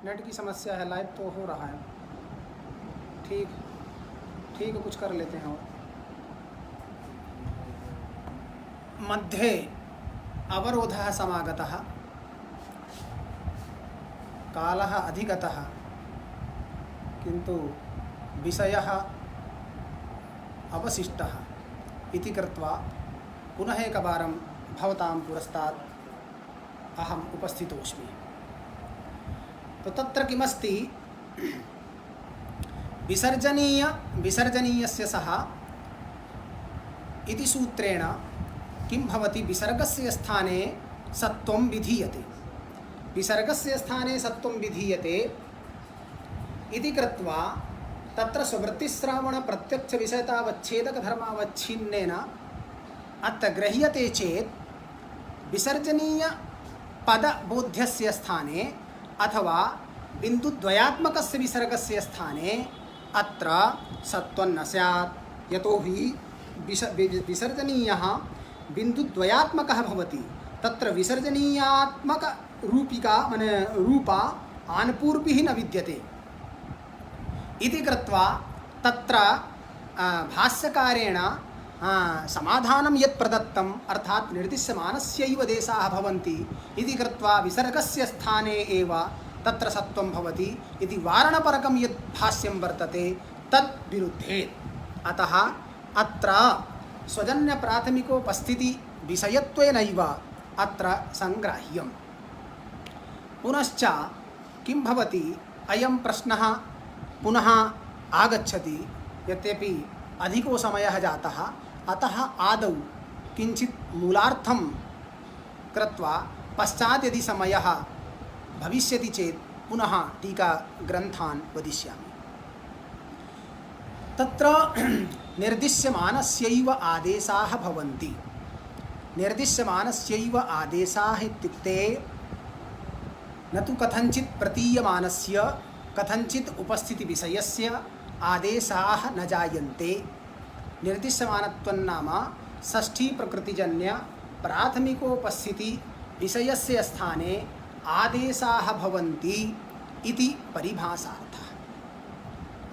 Net की समस्या है। लाइव तो हो रहा है। ठीक ठीक है, कुछ कर लेते हैं। और मध्ये अवरोधः समागतः, कालः अधिगतः, किन्तु विषयः अवशिष्टः इति कृत्वा पुनः एकवारं भवतां पुरस्तात् अहम् उपस्थितोऽस्मि। तो तत्र किमस्ति, विसर्जनीयस्य सः इति सूत्रेण किं भवति, विसर्गस्य स्थाने सत्वं विधीयते। विसर्गस्य स्थाने सत्वं विधीयते इति कृत्वा तत्र स्ववृत्तिश्रावण प्रत्यक्ष विषयतावच्छेदक धर्मावच्छिन्नेन अत्र गृह्यते चेत् विसर्जनीय पदबोध्यस्य स्थाने अथवा बिन्दुद्वयात्मकस्य विसर्गस्य स्थाने अत्र सत्वं न स्यात्। यतोहि विसर्जनीयः बिन्दुद्वयात्मकः भवति। तत्र विसर्जनीयात्मक रूपिका माने रूपा आनपूर्भिः न विद्यते इति कृत्वा तत्र भाष्यकारेण समाधानं यत् प्रदत्तम्, अर्थात् निर्दिश्यमानस्यैव देशाः भवन्ति इति कृत्वा विसर्गस्य स्थाने एव तत्र सत्वं भवति इति वारणपरकं यत् भाष्यं वर्तते तत् विरुद्धेत्। अतः अत्र स्वजन्यप्राथमिकोपस्थिति विषयत्वेनैव अत्र संग्राह्यम्। पुनश्च किं भवति, अयं प्रश्नः पुनः आगच्छति। यद्यपि अधिको समयः जातः, अतः आदौ किञ्चित् मूलार्थं कृत्वा पश्चात् यदि समयः भविष्यति चेत् पुनः टीकाग्रन्थान् वदिष्यामि। तत्र निर्दिश्यमानस्यैव आदेशाः भवन्ति। निर्दिश्यमानस्यैव आदेशाः इत्युक्ते न तु कथञ्चित् प्रतीयमानस्य कथञ्चित् उपस्थितिविषयस्य आदेशाः न जायन्ते। निर्दिश्यमानत्वं नाम षष्ठी प्रकृतिजन्य प्राथमिकोपस्थिति विषयस्य स्थाने आदेशाः भवन्ति इति परिभाषार्थः।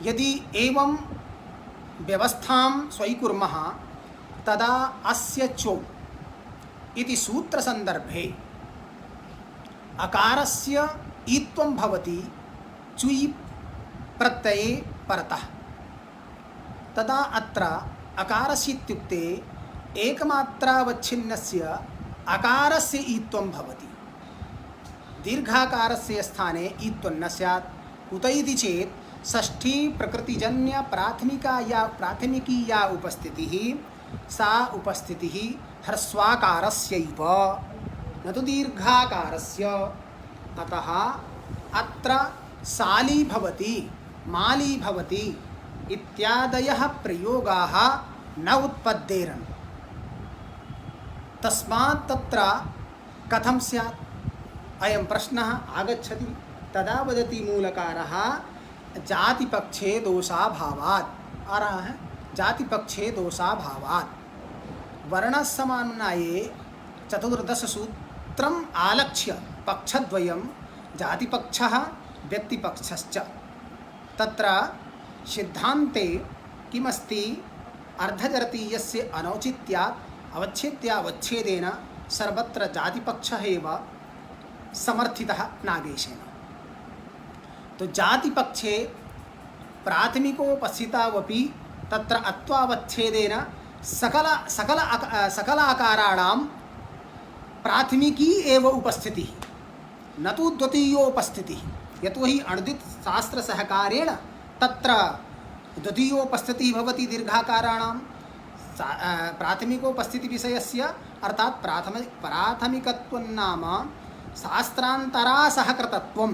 यदि एवं व्यवस्थां स्वीकुर्मः तदा अस्य चो इति सूत्रसन्दर्भे अकारस्य ईत्वं भवति चुयि प्रत्यये परतः। तदा अत्र अकारस्य इत्युक्ते एकमात्रावच्छिन्नस्य अकारस्य ईत्वं भवति। दीर्घाकारस्य स्थाने ईत्वं न स्यात्। कुत इति चेत् षष्ठी प्रकृतिजन्य प्राथमिकी या उपस्थितिः सा उपस्थितिः ह्रस्वाकारस्यैव न तु दीर्घाकारस्य। अतः अत्र साली भवति, माली भवति इत्यादयः प्रयोगाः न उत्पद्येरन्। तस्मात् तत्र कथं स्यात् अयं प्रश्नः आगच्छति। तदा वदति मूलकारः जातिपक्षे दोषाभावात्। आ रहा है, जातिपक्षे दोषाभावात्। वर्णसमान्वये चतुर्दशसूत्रम् आलक्ष्य पक्षद्वयं जातिपक्षः व्यक्तिपक्षश्च। तत्र सिद्धान्ते किमस्ति, अर्धजरतीयस्य अनौचित्यात् अवच्छेद्यावच्छेदेन सर्वत्र जातिपक्षः एव समर्थितः नागेशेन। तो जातिपक्षे प्राथमिकोपस्थितावपि तत्र अत्वावच्छेदेन सकल आकाराणां प्राथमिकी एव उपस्थितिः, न तु द्वितीयोपस्थितिः। यतोहि अणुदित् शास्त्रसहकारेण तत्र द्वितीयोपस्थितिः भवति दीर्घाकाराणां। प्राथमिकोपस्थितिविषयस्य अर्थात् प्राथमिकत्वं नाम शास्त्रान्तरासहकृतत्वं।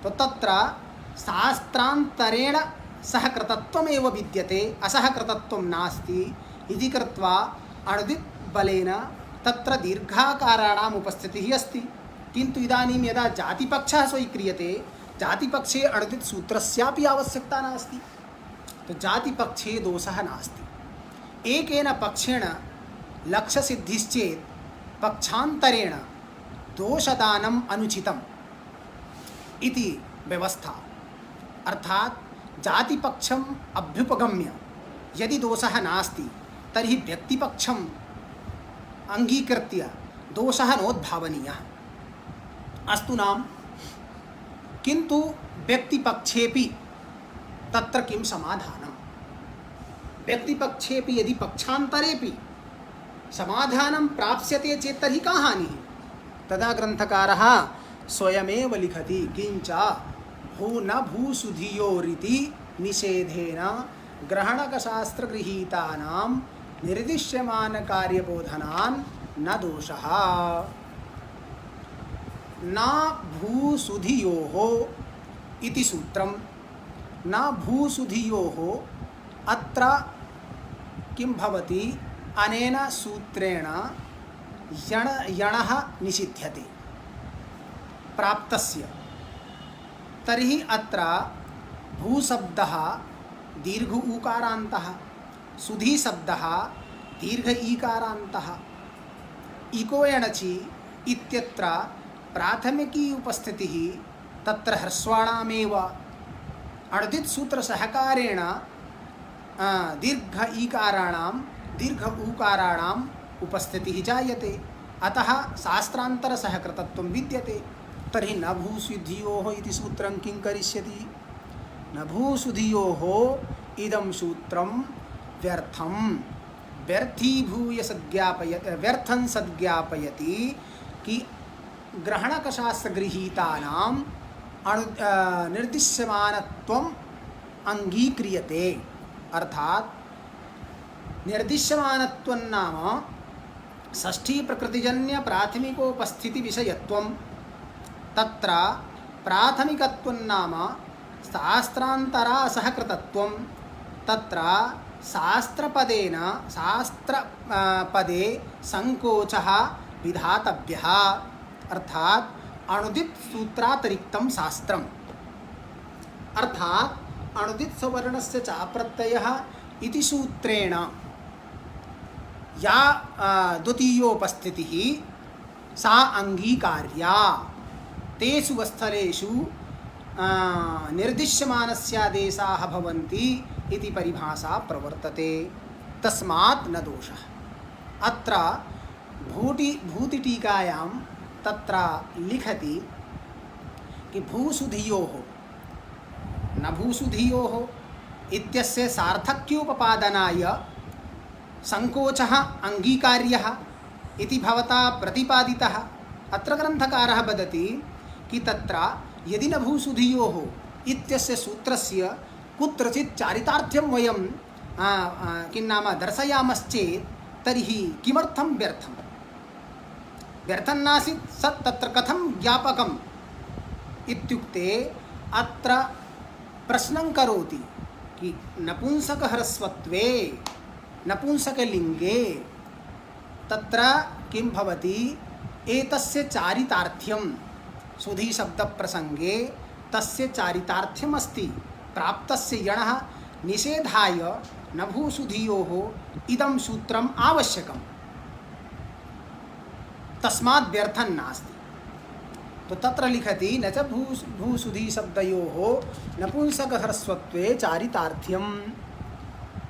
तो तत्र शास्त्रान्तरेण सहकृतत्वमेव विद्यते, असहकृतत्वं नास्ति इति कृत्वा अणुदित् बलेन तत्र दीर्घाकाराणाम् उपस्थितिः अस्ति। किन्तु इदानीं यदा जातिपक्षः स्वीक्रियते, जातिपक्षे अणुदित् सूत्रस्यापि आवश्यकता नास्ति। तो जातिपक्षे दोषः नास्ति। एकेन पक्षेण लक्ष्यसिद्धिश्चेत् पक्षान्तरेण दोषदानम् अनुचितम्। इति व्यवस्था। अर्थात जातिपक्षम अभ्युपगम्य यदि दोषः नास्ति तर्हि व्यक्तिपक्षम अंगीकृत्य दोषः नोद्भावनीयः। अस्तु नाम, किन्तु व्यक्तिपक्षेपि तत्र किं समाधानम्? व्यक्तिपक्षेपि यदि पक्षान्तरेपि समाधानं प्राप्स्यते चेत् तर्हि का हानिः? तदा ग्रन्थकारः स्वयमेव लिखति, किञ्च न भूसुधियोरिति निषेधेन ग्रहणकशास्त्रगृहीतानां निर्दिश्यमानकार्यबोधनान् न दोषः। न भूसुधियोः इति सूत्रं, न भूसुधियोः अत्र किं भवति? अनेन सूत्रेण यणः निषिध्यते प्राप्तस्य। तर्हि अत्र भूशब्दः दीर्घ ऊकारान्तः, सुधीशब्दः दीर्घ ईकारान्तः। इको एणचि इत्यत्र प्राथमिकी उपस्थितिः तत्र ह्रस्वाणामेव। अणुदित् सूत्र सहकारेण दीर्घ ईकाराणां दीर्घ ऊकाराणाम् उपस्थितिः जायते, अतः शास्त्रान्तरसहकृतत्वं विद्यते। तर्हि न भूसुधियोः इति सूत्रं किं करिष्यति? न भूसुधियोः इदं सूत्रं व्यर्थं, व्यर्थीभूय व्यर्थं सद्ज्ञापयति कि ग्रहणकशास्त्रगृहीतानां निर्दिश्यमानत्वम् अंगीक्रियते। अर्थात निर्दिश्यमानत्वं नाम षष्ठी प्रकृतिजन्य प्राथमिकोपस्थिति विषयत्वं। तत्र प्राथमिकत्वं नाम शास्त्रान्तरा सहकृतत्वं। तत्र शास्त्रपदेन शास्त्रपदे संकोचः विधातव्यः। अर्थात अणुदित् सूत्रातिरिक्तं शास्त्रम्। अर्थात अणुदित् सवर्णस्य च प्रत्ययः इति सूत्रेण या द्वितीयोपस्थितिः सा अंगीकार्या। तेषु स्थलेषु निर्दिश्यमानस्यादेशाः भवन्ति इति परिभाषा प्रवर्तते। तस्मात् न दोषः। अत्र भूतिटीकायां तत्र लिखति कि भूसुधियोः न भूसुधियोः इत्यस्य सार्थक्योपपादनाय संकोचः अंगीकार्यः इति भवता प्रतिपादितः। अत्र ग्रन्थकारः वदति कि तत्र यदि न भूसुधियोः इत्यस्य सूत्रस्य कुत्रचित् चारितार्थ्यं वयं किं नाम दर्शयामश्चेत् तर्हि किमर्थं व्यर्थं? व्यर्थं नासीत् सत् तत्र कथं ज्ञापकम् इत्युक्ते अत्र प्रश्नं करोति कि नपुंसकह्रस्वत्वे नपुंसकलिङ्गे तत्र किं भवति? एतस्य चारितार्थ्यं सुधीशब्दप्रसङ्गे तस्य चारितार्थ्यमस्ति। प्राप्तस्य यणः निषेधाय न भूसुधियोः इदं सूत्रम् आवश्यकम्। तस्मात् व्यर्थं नास्ति। तो तत्र लिखति न च भूसुधिशब्दयोः नपुंसकह्रस्वत्वे चारितार्थ्यं।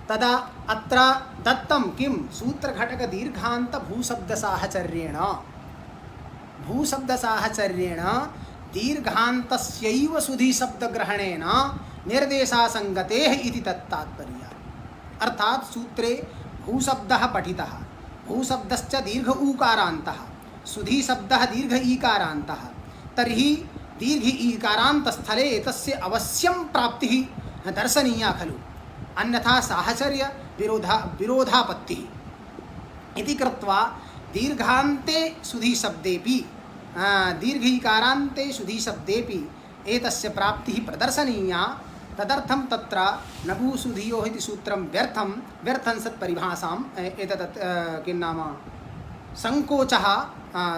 तदा अत्र दत्तं किं? सूत्रघटकदीर्घान्त भूशब्दसाहचर्येण। भूशब्दसाहचर्येण दीर्घान्तस्यैव सुधीशब्दग्रहणेन निर्देशासङ्गतेः इति तत्तात्पर्यः। अर्थात सूत्रे भूशब्दः पठितः, भूशब्दश्च दीर्घ ऊकारान्तः, सुधीशब्दः दीर्घ ईकारान्तः। तर्हि दीर्घ ईकारान्तस्थले एतस्य अवश्यं प्राप्तिः दर्शनीया खलु, अन्यथा साहचर्य विरोधापत्तिः इति कृत्वा दीर्घान्ते सुधीशब्देपि दीर्घीकारान्ते सुधीशब्देपि एतस्य प्राप्तिः प्रदर्शनीया। तदर्थं तत्र न भूसुधियोः इति सूत्रं व्यर्थं सत्परिभाषाम् एतत् किं नाम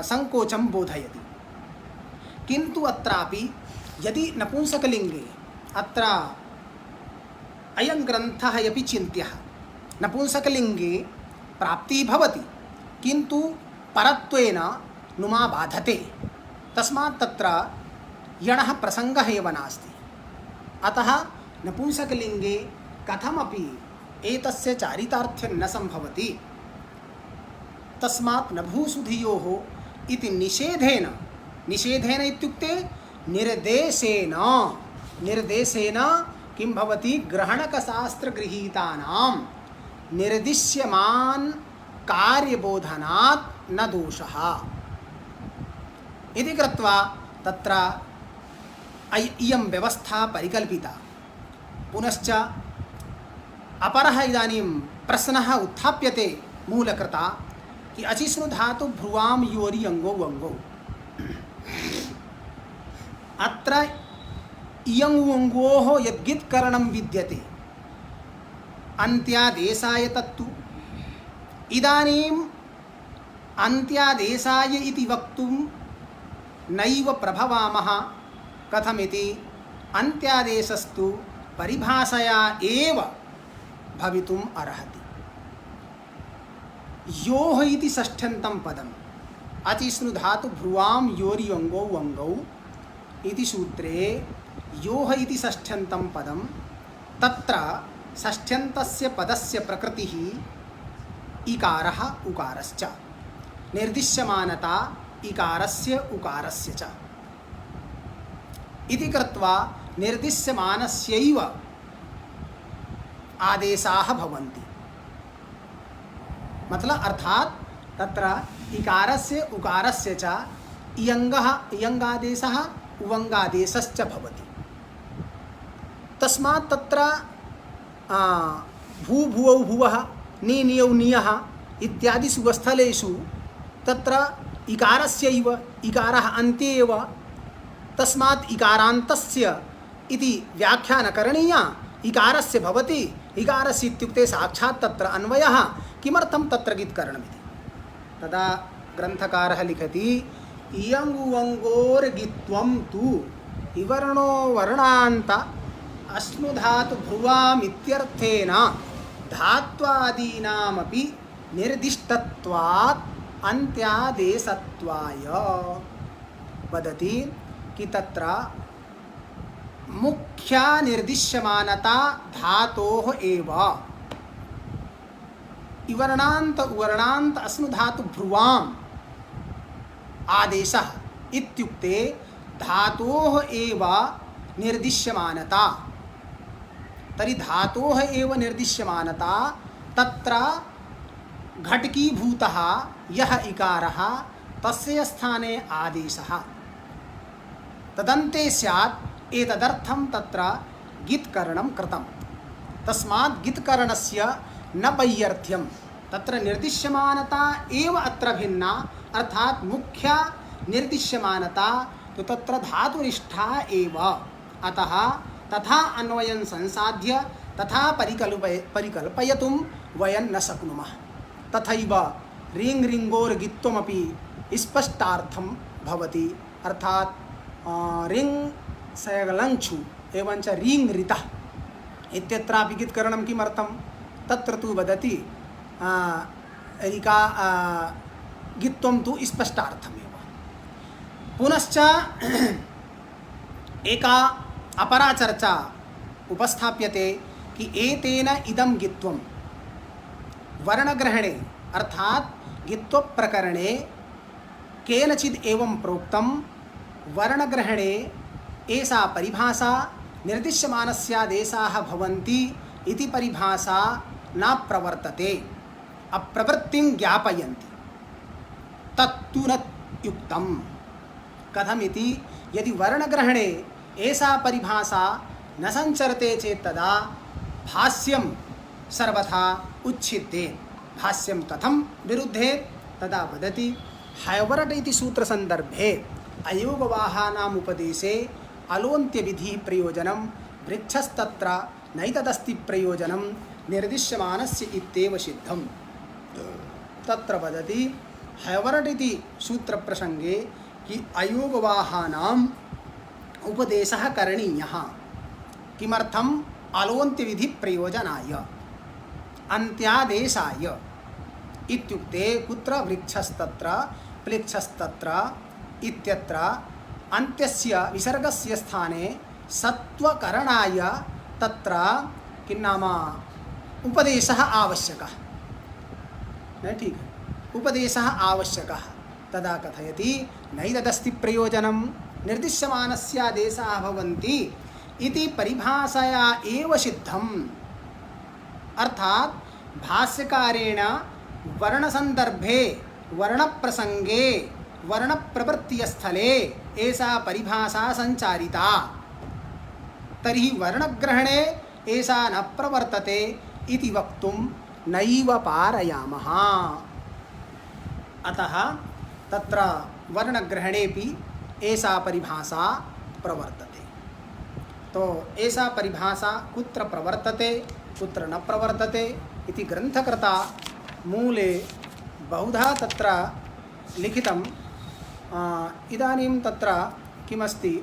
संकोचं बोधयति। किन्तु अत्रापि यदि नपुंसकलिङ्गे अत्र अयं ग्रन्थः अपि चिन्त्यः, नपुंसकलिङ्गे प्राप्तिः भवति किन्तु परत्वेन नुमा बाधते। तस्मात् तत्र यणः प्रसङ्गः एव नास्ति। अतः नपुंसकलिङ्गे कथमपि एतस्य चारितार्थ्यं न सम्भवति। तस्मात् नभूसुधियोः इति निषेधेन, निषेधेन इत्युक्ते निर्देशेन, निर्देशेन किं भवति, ग्रहणकशास्त्रगृहीतानां निर्दिश्यमान कार्यबोधनात् न दोषः इति कृत्वा तत्र इयं व्यवस्था परिकल्पिता। पुनश्च अपरः इदानीं प्रश्नः उत्थाप्यते मूलकृता कि अचिष्णु धातु भ्रुवां योरि अङ्गौ अङ्गौ, अत्र इयं अङ्गोः यद्गित्करणं विद्यते अन्त्यादेशाय तत्तु इदानीम् अन्त्यादेशाय इति वक्तुं नैव प्रभवामः। कथमिति, अन्त्यादेशस्तु परिभाषया एव भवितुम् अर्हति। योः इति षष्ठ्यन्तं पदम् अचिष्णु धातु भ्रुवां योरि अङ्गौ अङ्गौ इति सूत्रे योः इति षष्ठ्यन्तं पदं, तत्र षष्ठ्यन्तस्य पदस्य प्रकृतिः इकारः उकारश्च, निर्दिश्यमानता इकारस्य उकारस्य च इति कृत्वा निर्दिश्यमानस्यैव आदेशाः भवन्ति। मतलब अर्थात तत्र इकारस्य उकारस्य च इयङ्गः इयङ्गादेशः उवङ्गादेशश्च भवति। तस्मात् तत्र भू भुवौ भुवः नि नियौ नियः इत्यादिषु स्थलेषु तत्र इकारस्यैव इकारः अन्ते एव, तस्मात् इकारान्तस्य इति व्याख्या न करणीया, इकारस्य भवति। इकारस्य इत्युक्ते साक्षात् तत्र अन्वयः, किमर्थं तत्र गित्करणमिति। तदा ग्रन्थकारः लिखति इयङ्गुवङ्गोर्गित्वं तु इवर्णो वर्णान्त अश्नुधातु भ्रुवाम् इत्यर्थेन धात्वादीनामपि निर्दिष्टत्वात् अन्त्यादेशत्वाय वदति कि तत्र मुख्या निर्दिश्यमानता धातोः एव। इवर्णान्त उवर्णान्त अश्नुधातु भ्रुवाम् आदेशः इत्युक्ते धातोः एव निर्दिश्यमानता। तर्हि धातोः एव निर्दिश्यमानता, तत्र घटकीभूतः यः इकारः तस्य स्थाने आदेशः तदन्ते स्यात्। एतदर्थं तत्र गित्करणं कृतं। तस्मात् गित्करणस्य न वैयर्थ्यं, तत्र निर्दिश्यमानता एव अत्र भिन्ना, अर्थात् मुख्या निर्दिश्यमानता तो तत्र धातुनिष्ठा एव। अतः तथा अन्वयं संसाध्य तथा परिकल्पयितुं वयं न शक्नुमः। तथैव रिङ् रिङ्गोर्गित्वमपि स्पष्टार्थं भवति, अर्थात् रिङ् सयगलङ्छु एवञ्च रिङ् ऋतः इत्यत्रापि गित्करणं किमर्थं, तत्र तु वदति गित्वं तु स्पष्टार्थमेव। पुनश्च एका अपरा चर्चा उपस्थाप्यते कि एतेन इदं गित्वं वर्णग्रहणे अर्थात् गित्वप्रकरणे केनचिद् एवं प्रोक्तं वर्णग्रहणे एषा परिभाषा निर्दिश्यमानस्यादेशाः भवन्ति इति परिभाषा न प्रवर्तते, अप्रवृत्तिं ज्ञापयन्ति। तत्तु न युक्तं। कथमिति, यदि वर्णग्रहणे एषा परिभाषा न संचरते चेत् तदा भाष्यं सर्वथा उच्छिद्येत्। भाष्यं कथं विरुद्धेत्, तदा वदति हैवर्ट इति सूत्रसन्दर्भे अयोगवाहानाम् उपदेशे अलोन्त्यविधिः प्रयोजनं वृक्षस्तत्र नैतदस्ति प्रयोजनं निर्दिश्यमानस्य इत्येव सिद्धम्। तत्र वदति हैवर्ट इति सूत्रप्रसङ्गे कि अयोगवाहानाम् उपदेशः करणीयः। किमर्थम्? अलोन्त्यविधिप्रयोजनाय, अन्त्यादेशाय। इत्युक्ते कुत्र वृक्षस्तत्र प्लेक्षस्तत्र इत्यत्र अन्त्यस्य विसर्गस्य स्थाने सत्वकरणाय तत्र किं नाम उपदेशः आवश्यकः। न ठीक है, उपदेशः आवश्यकः। तदा कथयति नैतदस्ति प्रयोजनं निर्दिश्यमानस्यादेशाः भवन्ति इति परिभाषया एव सिद्धम्। अर्थात भाष्यकारेण वर्णसंदर्भे वर्णप्रसंगे वर्णप्रवृत्तिस्थले एषा परिभाषा संचारिता, तर्हि वर्णग्रहणे एषा न प्रवर्तते इति वक्तुं नैव पारयामः। अतः तत्र वर्णग्रहणेपि एषा परिभाषा प्रवर्तते। तो एषा परिभाषा कुत्र प्रवर्तते कुत्र न प्रवर्तते इति ग्रंथकर्ता मूले बहुधा तत्र लिखितम्। इदानीं तत्र किमस्ति,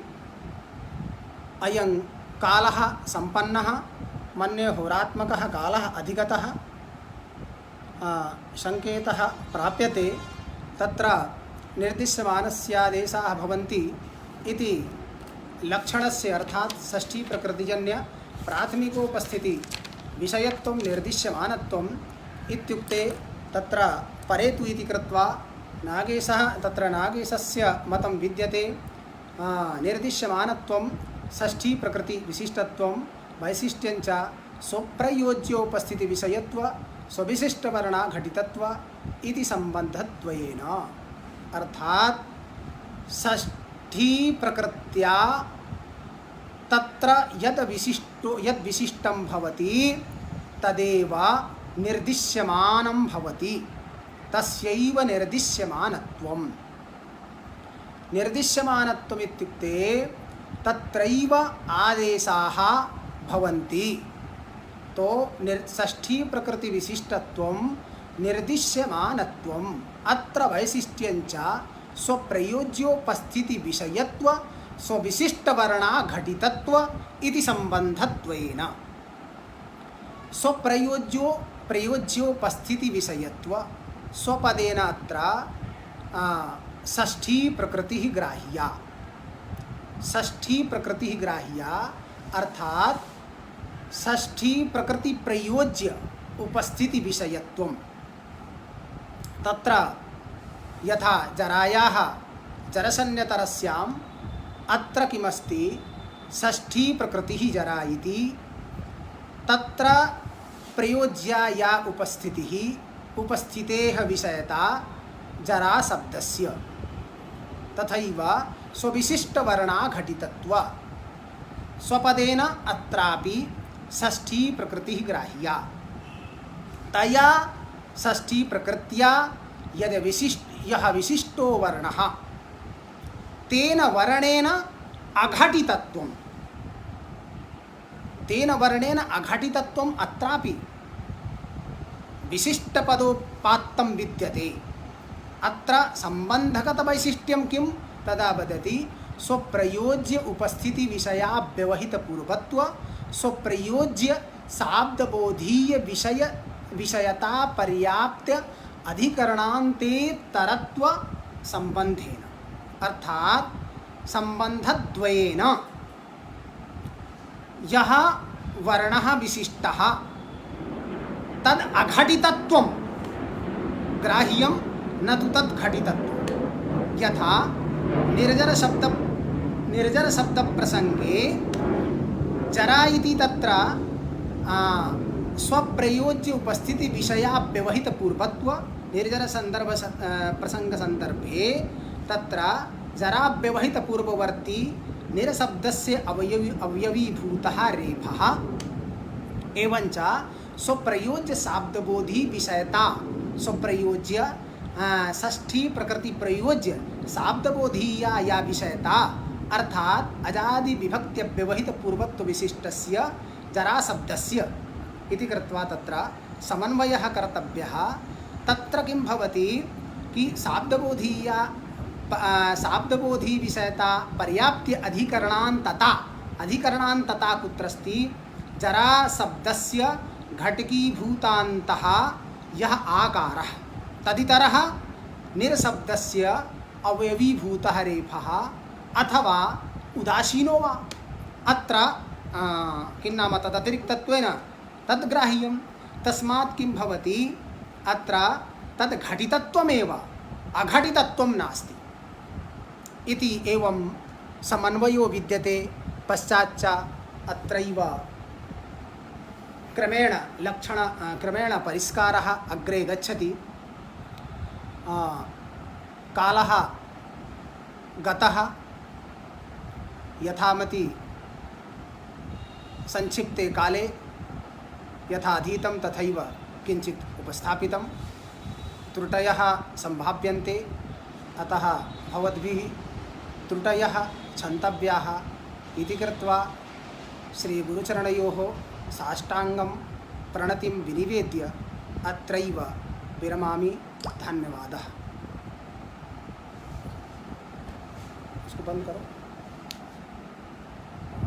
अयं कालः सम्पन्नः, मन्ये होरात्मकः कालः अधिगतः, संकेतः प्राप्यते, तत्र निर्दिश्यमानस्यादेशाः भवन्ति इति लक्षणस्य अर्थात षष्ठी प्रकृतिजन्य प्राथमिकोपस्थिति विषयत्वं निर्दिश्यमानत्वम् इत्युक्ते तत्र परेतु इति कृत्वा नागेशः तत्र नागेशस्य मतं विद्यते। निर्दिश्यमानत्वं षष्ठी प्रकृति विशिष्टत्वं वैशिष्ट्यञ्च स्वप्रयोज्योपस्थिति विषयत्व स्वविशिष्टवर्णा घटितत्व इति संबंधद्वयेन। अर्थात षष्ठी प्रकृत्या तत्र यद विशिष्टं भवति तदेव निर्दिश्यमानं भवति, तस्यैव निर्दिश्यमानत्वम्। निर्दिश्यमानत्वम् इत्युक्ते तत्रैव आदेशाः भवन्ति। तो षष्ठी प्रकृति विशिष्टत्वं निर्दिश्यमानत्वम् अत्र वैशिष्ट्यञ्च स्वप्रयोज्योपस्थिति विषयत्व स्वविशिष्टवर्णा घटितत्व इति संबंधद्वयेन। प्रयोज्योपस्थिति विषयत्व स्वपदेन अत्र षष्ठी प्रकृति ग्राह्या। षष्ठी प्रकृति ग्राह्या अर्थात षष्ठी प्रकृति प्रयोज्य उपस्थिति विषयत्वं। तत्र यथा जरायाः जरसन्यतरस्याम् अत्र किमस्ति, षष्ठी प्रकृतिः जरा इति, तत्र प्रयोज्या या उपस्थितिः उपस्थितेः विषयता जरा शब्दस्य, तथैव स्वविशिष्टवर्णा घटितत्व। स्वपदेन अत्रापि षष्ठी प्रकृतिः ग्राह्या। तया षष्ठी प्रकृत्या यः विशिष्टो वर्णः तेन वर्णेन अघटितत्वं, तेन वर्णेन अघटितत्वम् अत्रापि विशिष्टपदोपात्तं विद्यते। अत्र संबंधगत वैशिष्ट्यं किं तदा वदति, स्वप्रयोज्य उपस्थिति विषयाव्यवहित पूर्वत्व स्वप्रयोज्य शाब्दबोधीय विषयता पर्याप्त अधिकरणान्तेतरत्व संबंधेन। अर्थात संबंधद्वयेन यः वर्णः विशिष्टः तद अघटितत्वं ग्राह्यं न तु तद् घटितत्वं। यथा निर्जर शब्द प्रसंगे जरा इति तत्र स्वप्रयोज्य उपस्थिति विषयाव्यवहित पूर्वत्व निर्जर संदर्भ प्रसंग संदर्भे तत्र जराव्यवहित पूर्ववर्ती निरशब्दस्य अवयवीभूतः रेफः एवंच स्वप्रयोज्य शाब्दबोधी विषयता स्वप्रयोज्य षष्ठी प्रकृति प्रयोज्य शाब्दबोधीया या विषयता अर्थात अजादि विभक्त्य व्यवहित पूर्वत्व विशिष्टस्य जरा शब्दस्य इति कृत्वा तत्र समन्वयः कर्तव्यः। तत्र किं भवति कि शाब्दबोधी विषयता पर्याप्य अधिकरणान्तता कुत्रस्ति, जरा शब्दस्य घटकीभूतान्तः यः आकारः तदितरः निरशब्दस्य अवयवीभूतः रेफः अथवा उदासीनो वा अत्र किं नाम तदतिरिक्तत्वेन तद्ग्राह्यं। तस्मात् किं भवति अत्र तद् घटितत्वमेव अघटितत्वं नास्ति इति एवं समन्वयो विद्यते। पश्चाच्च अत्रैव क्रमेण परिष्कारः अग्रे गच्छति। कालः गतः यथामति संक्षिप्ते काले यथा अधीतं तथैव किञ्चित् उपस्थापितं। त्रुटयः सम्भाव्यन्ते, अतः भवद्भिः त्रुटयः क्षन्तव्याः इति कृत्वा श्रीगुरुचरणयोः साष्टाङ्गं प्रणतिं विनिवेद्य अत्रैव विरमामि। धन्यवादः। इसको बंद करो।